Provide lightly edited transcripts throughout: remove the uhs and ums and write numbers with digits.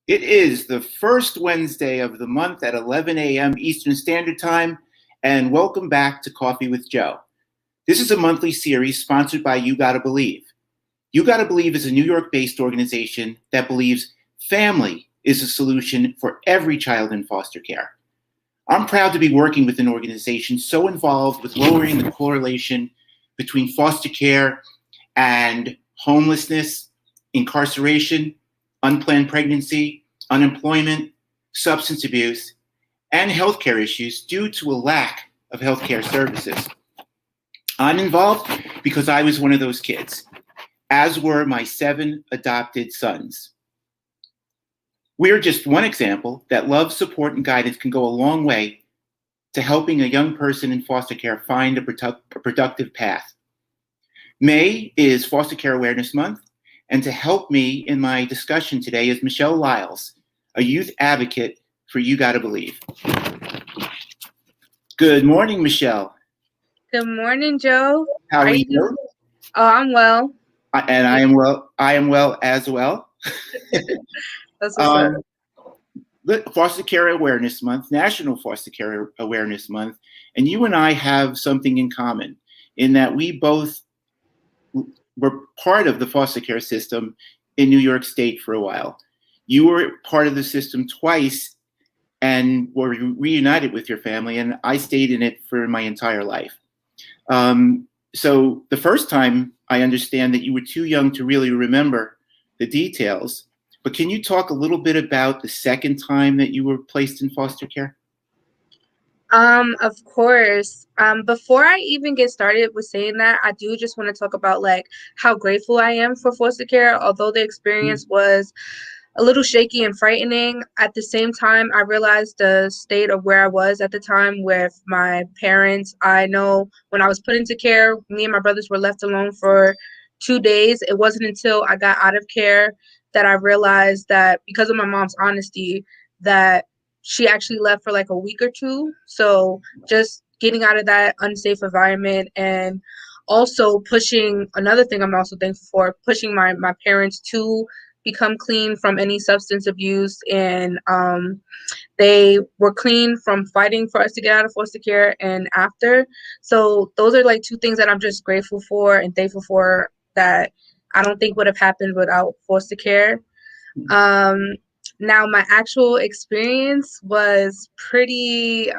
It is the first Wednesday of the month at 11 a.m. Eastern Standard Time, and welcome back to Coffee with Joe. This is a monthly series sponsored by You Gotta Believe. You Gotta Believe is a New York-based organization that believes family is a solution for every child in foster care. I'm proud to be working with an organization so involved with lowering the correlation between foster care and homelessness, incarceration, unplanned pregnancy, unemployment, substance abuse, and healthcare issues due to a lack of healthcare services. I'm involved because I was one of those kids, as were my 7 adopted sons. We're just one example that love, support, and guidance can go a long way to helping a young person in foster care find a productive path. May is Foster Care Awareness Month, and to help me in my discussion today is Michelle Lyles, a youth advocate for You Gotta Believe. Good morning, Michelle. Good morning, Joe. How are you doing? Oh, I'm well. And I am well. I am well as well. That's what's up. Foster Care Awareness Month, National Foster Care Awareness Month, and you and I have something in common in that we both were part of the foster care system in New York State for a while. You were part of the system twice and were reunited with your family, and I stayed in it for my entire life. So the first time, I understand that you were too young to really remember the details, but can you talk a little bit about the second time that you were placed in foster care? Of course. Before I even get started with saying that, I do just want to talk about like how grateful I am for foster care. Although the experience was a little shaky and frightening, at the same time, I realized the state of where I was at the time with my parents. I know when I was put into care, me and my brothers were left alone for 2 days. It wasn't until I got out of care that I realized that because of my mom's honesty, that she actually left for like a week or two. So just getting out of that unsafe environment, and also pushing, another thing I'm also thankful for, pushing my parents to become clean from any substance abuse. And they were clean from fighting for us to get out of foster care and after. So those are like 2 things that I'm just grateful for and thankful for that I don't think would have happened without foster care. Now, my actual experience was pretty, it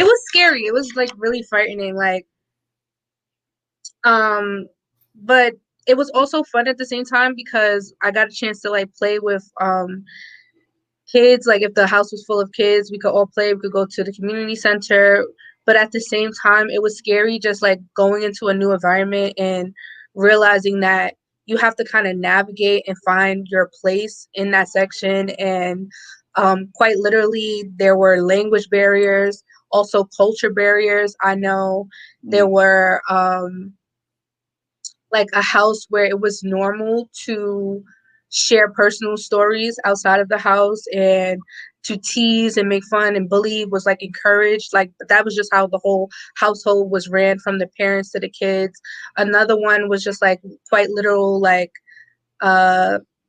was scary. It was like really frightening, like, but it was also fun at the same time because I got a chance to like play with kids. Like if the house was full of kids, we could all play. We could go to the community center. But at the same time, it was scary just like going into a new environment and realizing that you have to kind of navigate and find your place in that section. And quite literally, there were language barriers, also culture barriers. I know there were like a house where it was normal to share personal stories outside of the house, and to tease and make fun and bully was like encouraged. Like that was just how the whole household was ran, from the parents to the kids. Another one was just like quite literal, like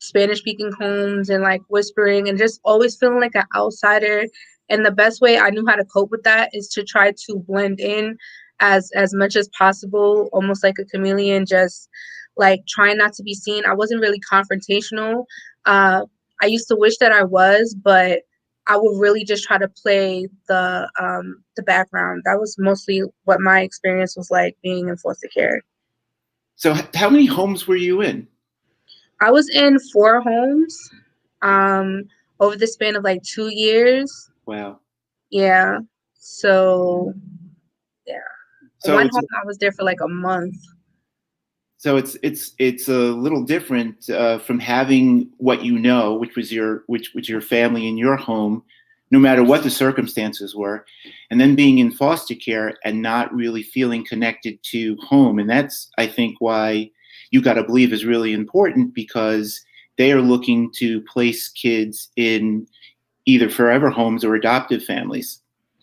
Spanish speaking homes and like whispering and just always feeling like an outsider. And the best way I knew how to cope with that is to try to blend in as much as possible, almost like a chameleon, just like trying not to be seen. I wasn't really confrontational. I used to wish that I was, but I would really just try to play the background. That was mostly what my experience was like being in foster care. So how many homes were you in? I was in 4 homes over the span of like 2 years. Wow. Yeah. So yeah. So One it's home I was there for like a month. so it's a little different from having what you know, which was your family in your home, no matter what the circumstances were, and then being in foster care and not really feeling connected to home. And that's, I think, why You Gotta Believe is really important, because they are looking to place kids in either forever homes or adoptive families,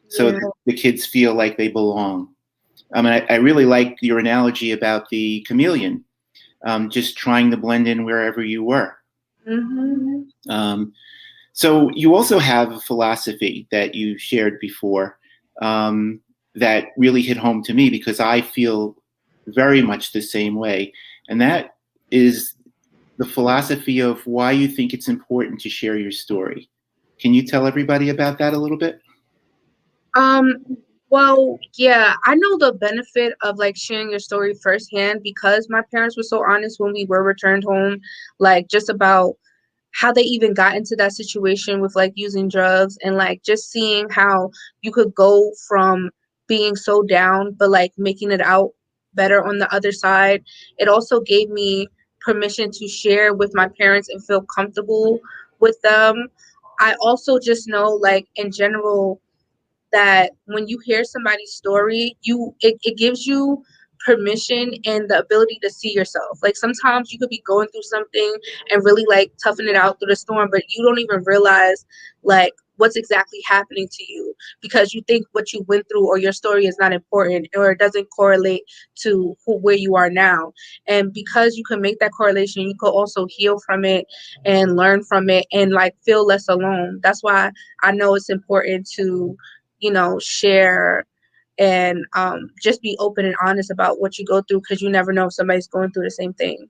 so Yeah. that the kids feel like they belong. I mean, I really like your analogy about the chameleon, just trying to blend in wherever you were. Hmm. Um, so you also have a philosophy that you shared before, that really hit home to me, because I feel very much the same way. And that is the philosophy of why you think it's important to share your story. Can you tell everybody about that a little bit? Um, well, yeah, I know the benefit of like sharing your story firsthand because my parents were so honest when we were returned home, like just about how they even got into that situation with like using drugs, and like just seeing how you could go from being so down but like making it out better on the other side. It also gave me permission to share with my parents and feel comfortable with them. I also just know like in general that when you hear somebody's story, it gives you permission and the ability to see yourself. Like sometimes you could be going through something and really like toughen it out through the storm, but you don't even realize like what's exactly happening to you because you think what you went through or your story is not important or it doesn't correlate to where you are now. And because you can make that correlation, you could also heal from it and learn from it and like feel less alone. That's why I know it's important to share and just be open and honest about what you go through because you never know if somebody's going through the same thing.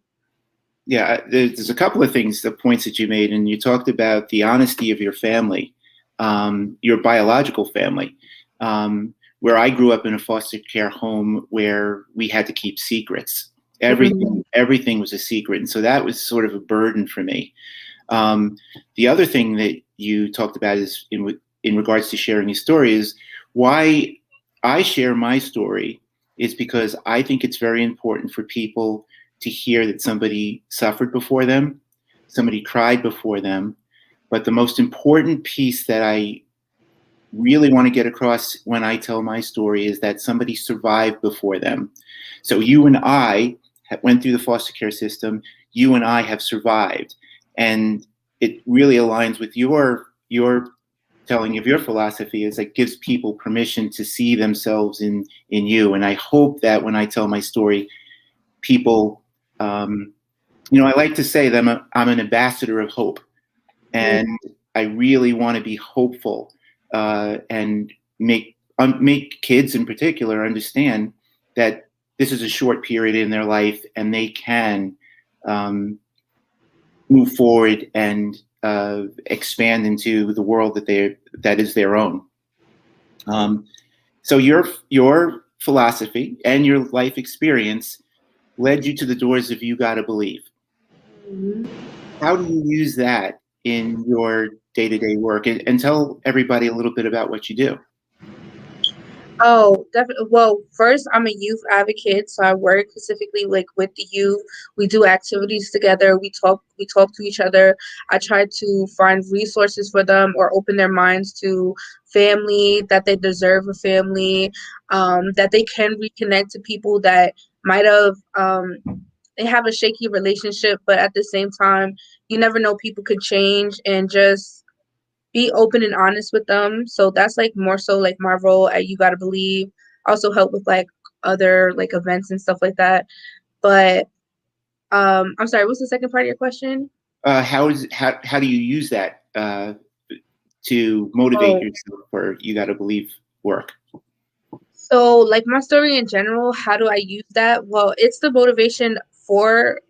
Yeah, there's a couple of things, the points that you made, and you talked about the honesty of your family, your biological family. Where I grew up in a foster care home where we had to keep secrets. Mhm. Everything was a secret, and so that was sort of a burden for me. The other thing that you talked about is in regards to sharing your story is why I share my story is because I think it's very important for people to hear that somebody suffered before them, somebody cried before them. But the most important piece that I really want to get across when I tell my story is that somebody survived before them. So you and I went through the foster care system. You and I have survived, and it really aligns with your telling of your philosophy. Is it gives people permission to see themselves in you. And I hope that when I tell my story, people, I like to say that I'm an ambassador of hope, Yeah. and I really want to be hopeful, and make kids in particular understand that this is a short period in their life, and they can um, move forward and expand into the world that is their own. Um, so your philosophy and your life experience led you to the doors of You Gotta Believe. Mhm. How do you use that in your day-to-day work? And tell everybody a little bit about what you do. Oh, definitely. Well, first, I'm a youth advocate, so I work specifically like with the youth. We do activities together. We talk to each other. I try to find resources for them or open their minds to family, that they deserve a family, that they can reconnect to people that might have they have a shaky relationship, but at the same time, you never know, people could change, and just be open and honest with them. So that's like more so like my role at You Gotta Believe. Also help with like other like events and stuff like that. But I'm sorry, what's the second part of your question? How do you use that to motivate Oh, yourself for You Gotta Believe work? so, like my story in general, how do I use that? Well, it's the motivation for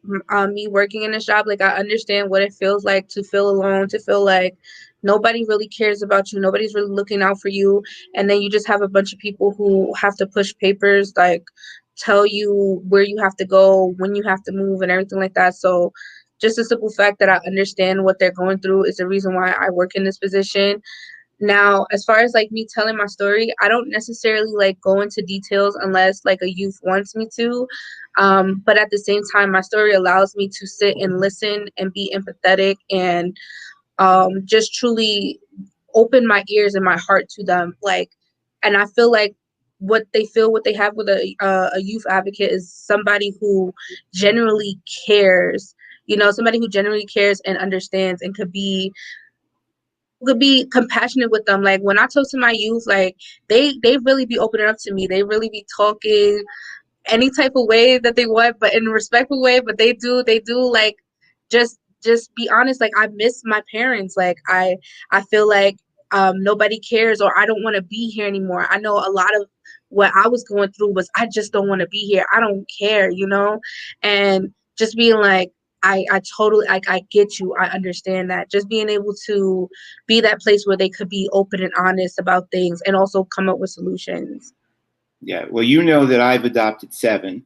me working in this job. Like, I understand what it feels like to feel alone, to feel like nobody really cares about you. Nobody's really looking out for you. And then you just have a bunch of people who have to push papers, like tell you where you have to go, when you have to move, and everything like that. So just the simple fact that I understand what they're going through is the reason why I work in this position. Now, as far as like me telling my story, I don't necessarily like go into details unless like a youth wants me to. But at the same time, my story allows me to sit and listen and be empathetic and just truly open my ears and my heart to them. Like, and I feel like what they have with a youth advocate is somebody who genuinely cares. You know, somebody who genuinely cares and understands and could be compassionate with them. Like when I talk to my youth, like they really be opening up to me. They really be talking any type of way that they want, but in a respectful way. But they do like just be honest. Like I miss my parents. Like I feel like nobody cares, or I don't want to be here anymore. I know a lot of what I was going through was I just don't want to be here. I don't care, you know, and just being like I totally like I get you. I understand that. Just being able to be that place where they could be open and honest about things and also come up with solutions. Yeah, well, you know that I've adopted 7.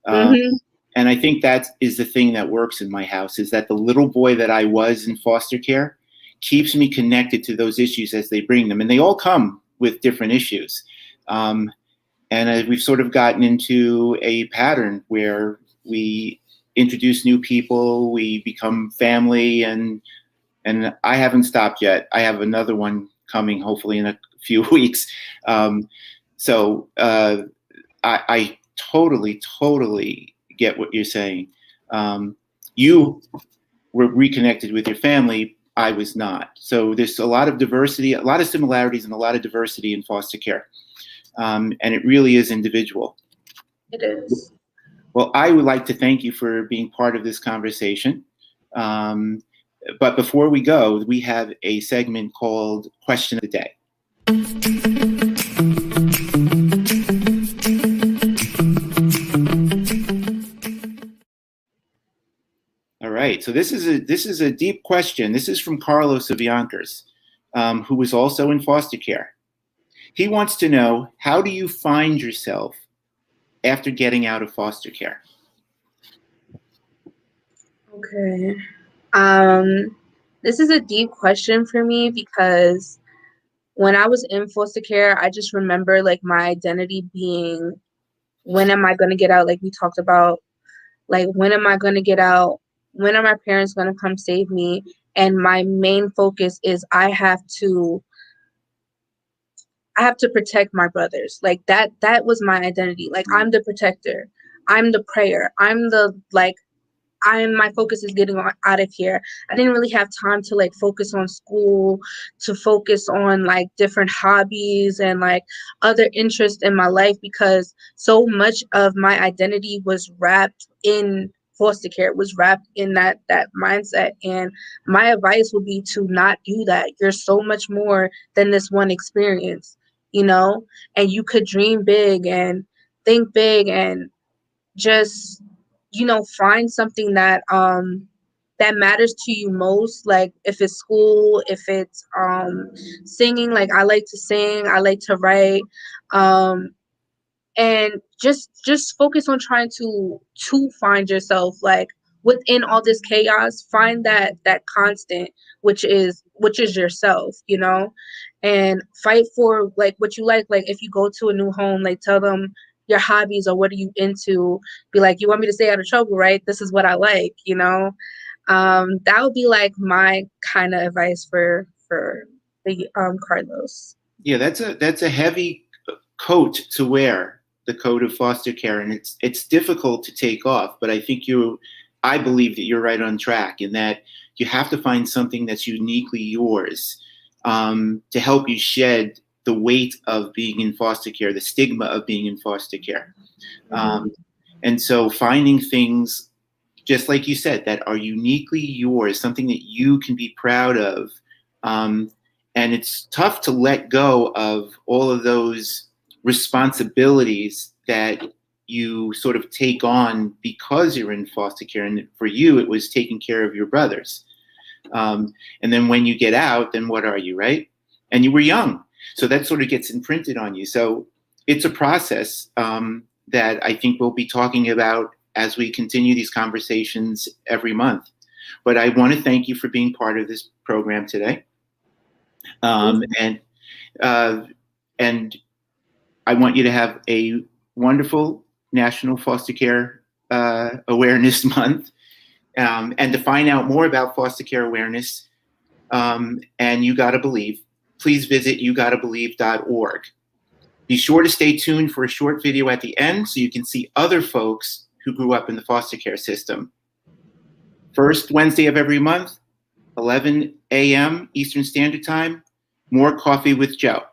Mm-hmm. And I think that is the thing that works in my house, is that the little boy that I was in foster care keeps me connected to those issues as they bring them. And they all come with different issues. And we've sort of gotten into a pattern where we introduce new people, we become family, and I haven't stopped yet. I have another one coming hopefully in a few weeks. I totally get what you're saying. You were reconnected with your family. I was not. So there's a lot of diversity, a lot of similarities, and a lot of diversity in foster care. And it really is individual. It is. Well, I would like to thank you for being part of this conversation. But before we go, we have a segment called Question of the Day. All right, so this is a deep question. This is from Carlos of Yonkers, who was also in foster care. He wants to know, how do you find yourself after getting out of foster care? Okay. This is a deep question for me because when I was in foster care, I just remember like my identity being, when am I going to get out? Like we talked about, like, when am I going to get out? When are my parents going to come save me? And my main focus is I have to protect my brothers. Like that was my identity. Like I'm the protector. I'm the prayer. My focus is getting out of here. I didn't really have time to like focus on school, to focus on like different hobbies and like other interests in my life, because so much of my identity was wrapped in foster care, was wrapped in that mindset. And my advice would be to not do that. You're so much more than this one experience, you know, and you could dream big and think big and just, you know, find something that matters to you most. Like if it's school, if it's singing, like I like to sing, I like to write, and just focus on trying to find yourself, like within all this chaos. Find that constant, which is yourself, you know, and fight for like what you like if you go to a new home, like tell them your hobbies or what are you into. Be like, you want me to stay out of trouble, right? This is what I like, you know. That would be like my kind of advice for the Carlos. Yeah, that's a heavy coat to wear, the coat of foster care, and it's difficult to take off. But I believe that you're right on track in that you have to find something that's uniquely yours, to help you shed the weight of being in foster care, the stigma of being in foster care. And so finding things, just like you said, that are uniquely yours, something that you can be proud of. And it's tough to let go of all of those responsibilities that you sort of take on because you're in foster care. And for you, it was taking care of your brothers. And then when you get out, then what are you, right? And you were young. So that sort of gets imprinted on you. So it's a process that I think we'll be talking about as we continue these conversations every month. But I want to thank you for being part of this program today. And I want you to have a wonderful National Foster Care Awareness Month. And to find out more about foster care awareness and You Gotta Believe, please visit yougottabelieve.org. Be sure to stay tuned for a short video at the end so you can see other folks who grew up in the foster care system. First Wednesday of every month, 11 a.m. Eastern Standard Time, more Coffee with Joe.